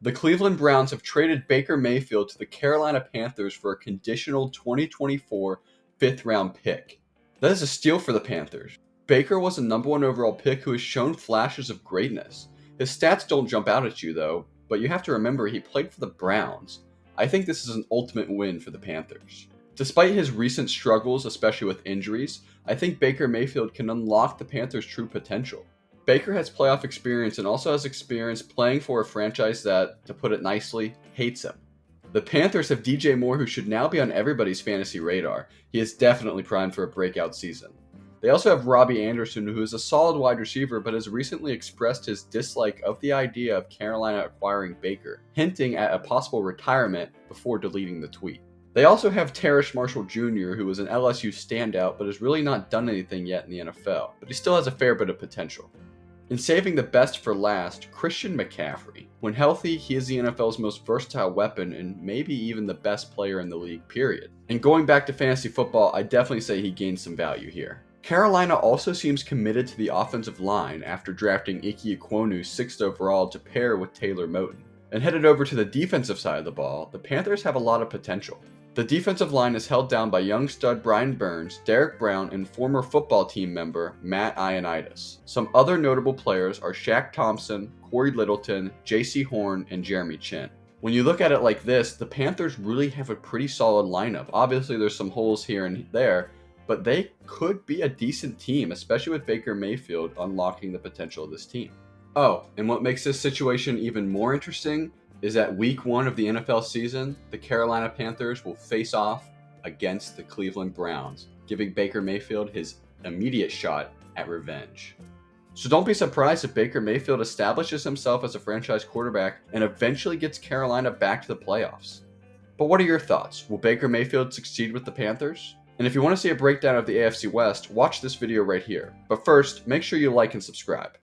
The Cleveland Browns have traded Baker Mayfield to the Carolina Panthers for a conditional 2024 fifth-round pick. That is a steal for the Panthers. Baker was a number 1 overall pick who has shown flashes of greatness. His stats don't jump out at you though, but you have to remember he played for the Browns. I think this is an ultimate win for the Panthers. Despite his recent struggles, especially with injuries, I think Baker Mayfield can unlock the Panthers' true potential. Baker has playoff experience and also has experience playing for a franchise that, to put it nicely, hates him. The Panthers have DJ Moore, who should now be on everybody's fantasy radar. He is definitely primed for a breakout season. They also have Robbie Anderson, who is a solid wide receiver but has recently expressed his dislike of the idea of Carolina acquiring Baker, hinting at a possible retirement before deleting the tweet. They also have Terrace Marshall Jr., who is an LSU standout but has really not done anything yet in the NFL, but he still has a fair bit of potential. In saving the best for last, Christian McCaffrey. When healthy, he is the NFL's most versatile weapon and maybe even the best player in the league, period. And going back to fantasy football, I definitely say he gained some value here. Carolina also seems committed to the offensive line after drafting Ike Ekwonu 6th overall to pair with Taylor Moton. And headed over to the defensive side of the ball, the Panthers have a lot of potential. The defensive line is held down by young stud Brian Burns, Derek Brown, and former football team member Matt Ioannidis. Some other notable players are Shaq Thompson, Corey Littleton, J.C. Horn, and Jeremy Chin. When you look at it like this, the Panthers really have a pretty solid lineup. Obviously, there's some holes here and there, but they could be a decent team, especially with Baker Mayfield unlocking the potential of this team. Oh, and what makes this situation even more interesting is that week 1 of the NFL season, the Carolina Panthers will face off against the Cleveland Browns, giving Baker Mayfield his immediate shot at revenge. So don't be surprised if Baker Mayfield establishes himself as a franchise quarterback and eventually gets Carolina back to the playoffs. But what are your thoughts? Will Baker Mayfield succeed with the Panthers? And if you want to see a breakdown of the AFC West, watch this video right here. But first, make sure you like and subscribe.